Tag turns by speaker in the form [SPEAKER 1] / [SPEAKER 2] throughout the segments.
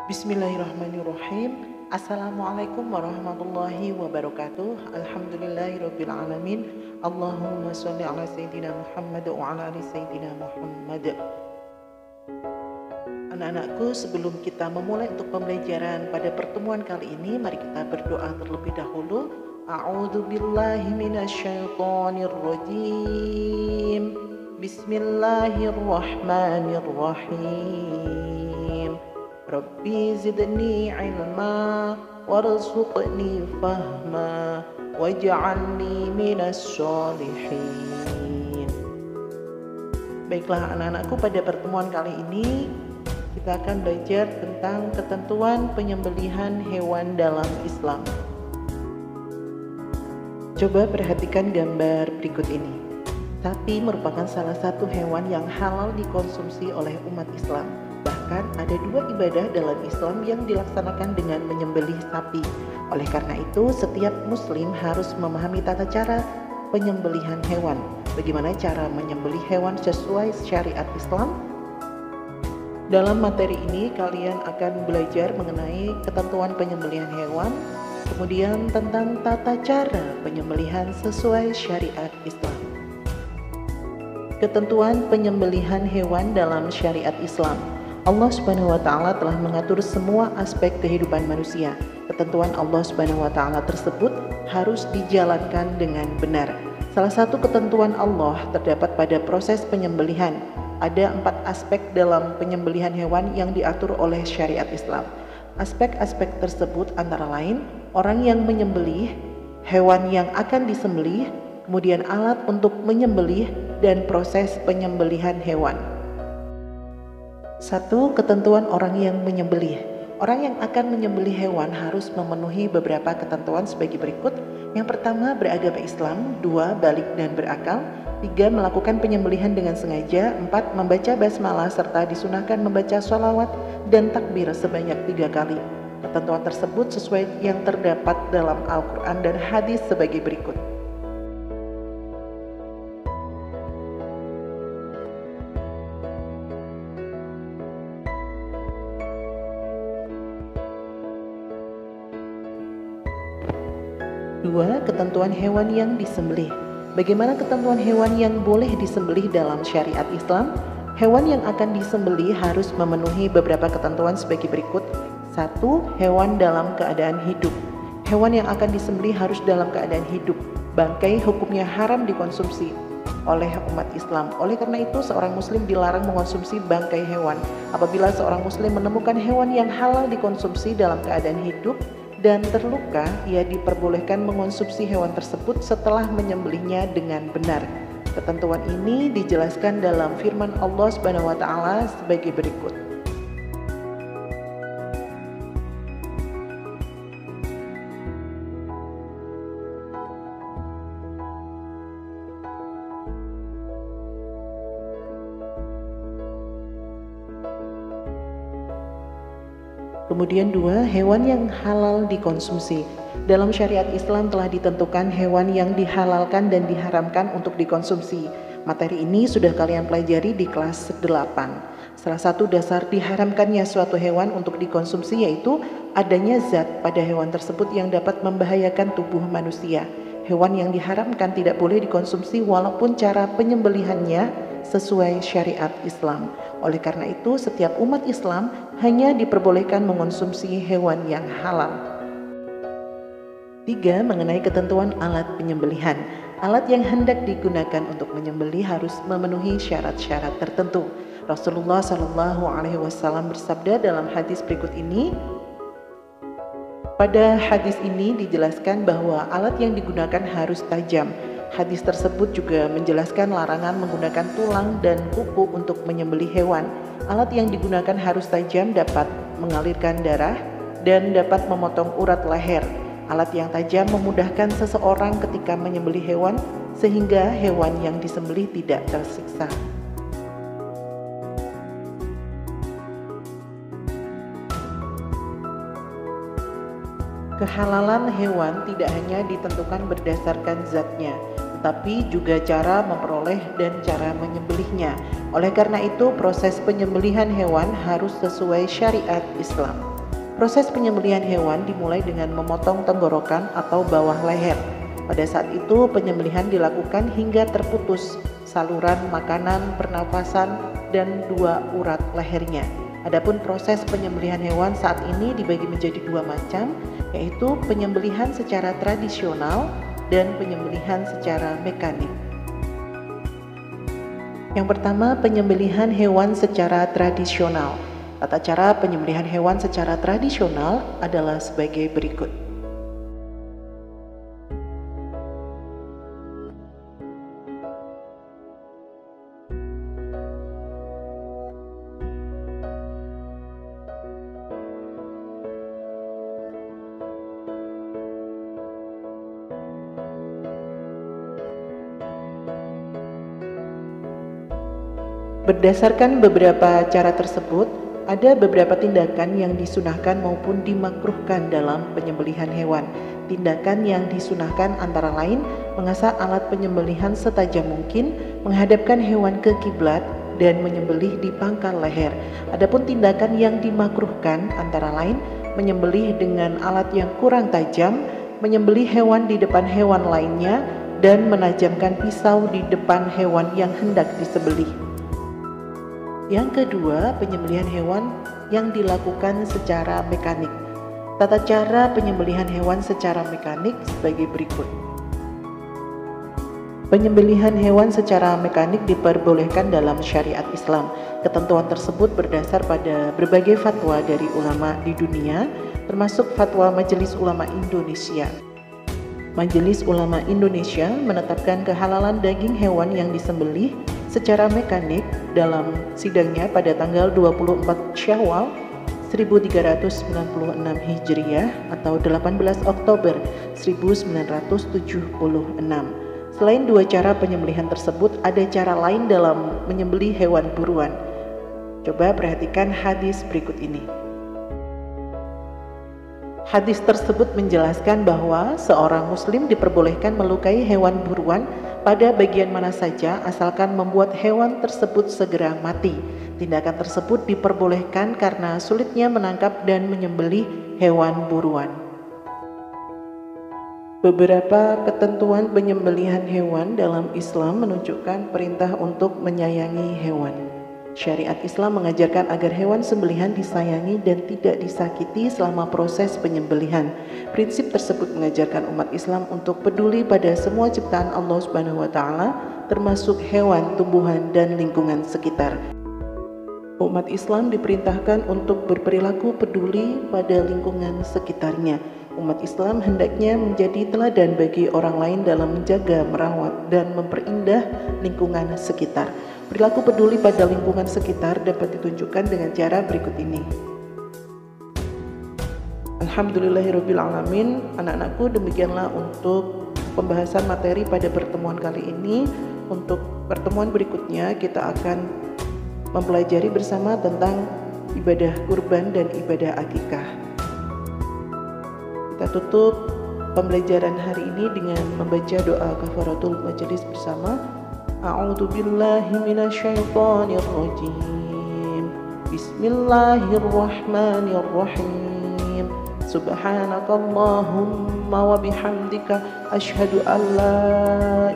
[SPEAKER 1] Bismillahirrahmanirrahim. Assalamualaikum warahmatullahi wabarakatuh. Alhamdulillahirabbil alamin. Allahumma shalli ala sayyidina Muhammad wa ala ali sayyidina Muhammad. Anak-anakku, sebelum kita memulai untuk pembelajaran pada pertemuan kali ini, mari kita berdoa terlebih dahulu. A'udzu billahi minasyaitonir rajim. Bismillahirrahmanirrahim. Rabbi zidni ilma warzuqni fahma waj'alni minas sholihin. Baiklah anak-anakku, pada pertemuan kali ini kita akan belajar tentang ketentuan penyembelihan hewan dalam Islam. Coba perhatikan gambar berikut ini. Sapi merupakan salah satu hewan yang halal dikonsumsi oleh umat Islam. Bahkan ada 2 ibadah dalam Islam yang dilaksanakan dengan menyembelih sapi. Oleh karena itu, setiap muslim harus memahami tata cara penyembelihan hewan. Bagaimana cara menyembelih hewan sesuai syariat Islam? Dalam materi ini kalian akan belajar mengenai ketentuan penyembelihan hewan, kemudian tentang tata cara penyembelihan sesuai syariat Islam. Ketentuan penyembelihan hewan dalam syariat Islam. Allah Subhanahu wa taala telah mengatur semua aspek kehidupan manusia. Ketentuan Allah Subhanahu wa taala tersebut harus dijalankan dengan benar. Salah satu ketentuan Allah terdapat pada proses penyembelihan. Ada 4 aspek dalam penyembelihan hewan yang diatur oleh syariat Islam. Aspek-aspek tersebut antara lain orang yang menyembelih, hewan yang akan disembelih, kemudian alat untuk menyembelih, dan proses penyembelihan hewan. 1. Ketentuan orang yang menyembelih. Orang yang akan menyembelih hewan harus memenuhi beberapa ketentuan sebagai berikut. Yang pertama, beragama Islam. 2. Balik dan berakal. 3. Melakukan penyembelihan dengan sengaja. 4. Membaca basmalah serta disunahkan membaca sholawat dan takbir sebanyak 3 kali. Ketentuan tersebut sesuai yang terdapat dalam Al-Quran dan hadis sebagai berikut. Dua, ketentuan hewan yang disembelih. Bagaimana ketentuan hewan yang boleh disembelih dalam syariat Islam? Hewan yang akan disembelih harus memenuhi beberapa ketentuan sebagai berikut. 1. Hewan dalam keadaan hidup. Hewan yang akan disembelih harus dalam keadaan hidup. Bangkai hukumnya haram dikonsumsi oleh umat Islam. Oleh karena itu, seorang muslim dilarang mengonsumsi bangkai hewan. Apabila seorang muslim menemukan hewan yang halal dikonsumsi dalam keadaan hidup dan terluka, ia diperbolehkan mengonsumsi hewan tersebut setelah menyembelihnya dengan benar. Ketentuan ini dijelaskan dalam firman Allah Subhanahu wa taala sebagai berikut. Kemudian 2, hewan yang halal dikonsumsi. Dalam syariat Islam telah ditentukan hewan yang dihalalkan dan diharamkan untuk dikonsumsi. Materi ini sudah kalian pelajari di kelas 8. Salah satu dasar diharamkannya suatu hewan untuk dikonsumsi yaitu adanya zat pada hewan tersebut yang dapat membahayakan tubuh manusia. Hewan yang diharamkan tidak boleh dikonsumsi walaupun cara penyembelihannya sesuai syariat Islam. Oleh karena itu, setiap umat Islam hanya diperbolehkan mengonsumsi hewan yang halal. 3. Mengenai ketentuan alat penyembelihan. Alat yang hendak digunakan untuk menyembelih harus memenuhi syarat-syarat tertentu. Rasulullah Shallallahu Alaihi Wasallam bersabda dalam hadis berikut ini. Pada hadis ini dijelaskan bahwa alat yang digunakan harus tajam. Hadis tersebut juga menjelaskan larangan menggunakan tulang dan kuku untuk menyembelih hewan. Alat yang digunakan harus tajam, dapat mengalirkan darah, dan dapat memotong urat leher. Alat yang tajam memudahkan seseorang ketika menyembelih hewan, sehingga hewan yang disembelih tidak tersiksa. Kehalalan hewan tidak hanya ditentukan berdasarkan zatnya, tetapi juga cara memperoleh dan cara menyembelihnya. Oleh karena itu, proses penyembelihan hewan harus sesuai syariat Islam. Proses penyembelihan hewan dimulai dengan memotong tenggorokan atau bawah leher. Pada saat itu penyembelihan dilakukan hingga terputus saluran makanan, pernapasan, dan 2 urat lehernya. Adapun proses penyembelihan hewan saat ini dibagi menjadi 2 macam, yaitu penyembelihan secara tradisional dan penyembelihan secara mekanik. Yang pertama, penyembelihan hewan secara tradisional. Tata cara penyembelihan hewan secara tradisional adalah sebagai berikut. Berdasarkan beberapa cara tersebut, ada beberapa tindakan yang disunahkan maupun dimakruhkan dalam penyembelihan hewan. Tindakan yang disunahkan antara lain mengasah alat penyembelihan setajam mungkin, menghadapkan hewan ke kiblat, dan menyembelih di pangkal leher. Adapun tindakan yang dimakruhkan antara lain menyembelih dengan alat yang kurang tajam, menyembelih hewan di depan hewan lainnya, dan menajamkan pisau di depan hewan yang hendak disembelih. Yang kedua, penyembelihan hewan yang dilakukan secara mekanik. Tata cara penyembelihan hewan secara mekanik sebagai berikut. Penyembelihan hewan secara mekanik diperbolehkan dalam syariat Islam. Ketentuan tersebut berdasar pada berbagai fatwa dari ulama di dunia, termasuk fatwa Majelis Ulama Indonesia. Majelis Ulama Indonesia menetapkan kehalalan daging hewan yang disembelih secara mekanik dalam sidangnya pada tanggal 24 Syawal 1396 Hijriah atau 18 Oktober 1976. Selain 2 cara penyembelihan tersebut, ada cara lain dalam menyembelih hewan buruan. Coba perhatikan hadis berikut ini. Hadis tersebut menjelaskan bahwa seorang muslim diperbolehkan melukai hewan buruan pada bagian mana saja asalkan membuat hewan tersebut segera mati. Tindakan tersebut diperbolehkan karena sulitnya menangkap dan menyembelih hewan buruan. Beberapa ketentuan penyembelihan hewan dalam Islam menunjukkan perintah untuk menyayangi hewan. Syariat Islam mengajarkan agar hewan sembelihan disayangi dan tidak disakiti selama proses penyembelihan. Prinsip tersebut mengajarkan umat Islam untuk peduli pada semua ciptaan Allah Subhanahu wa taala, termasuk hewan, tumbuhan, dan lingkungan sekitar. Umat Islam diperintahkan untuk berperilaku peduli pada lingkungan sekitarnya. Umat Islam hendaknya menjadi teladan bagi orang lain dalam menjaga, merawat, dan memperindah lingkungan sekitar. Perilaku peduli pada lingkungan sekitar dapat ditunjukkan dengan cara berikut ini. Alhamdulillahirrabbilalamin. Anak-anakku, demikianlah untuk pembahasan materi pada pertemuan kali ini. Untuk pertemuan berikutnya kita akan mempelajari bersama tentang ibadah kurban dan ibadah akikah. Kita tutup pembelajaran hari ini dengan membaca doa kafaratul majelis bersama. A'udzu billahi minasyaitonir rajim. Bismillahirrahmanirrahim. Subhanakallahumma wa bihamdika asyhadu an la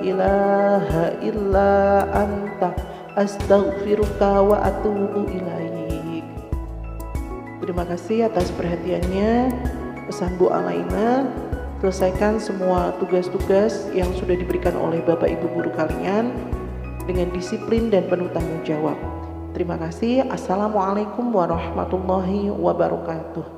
[SPEAKER 1] ilaha illa anta astaghfiruka wa atubu ilaik. Terima kasih atas perhatiannya. Pesan Bu Alaina, selesaikan semua tugas-tugas yang sudah diberikan oleh Bapak Ibu guru kalian dengan disiplin dan penuh tanggung jawab. Terima kasih. Assalamualaikum warahmatullahi wabarakatuh.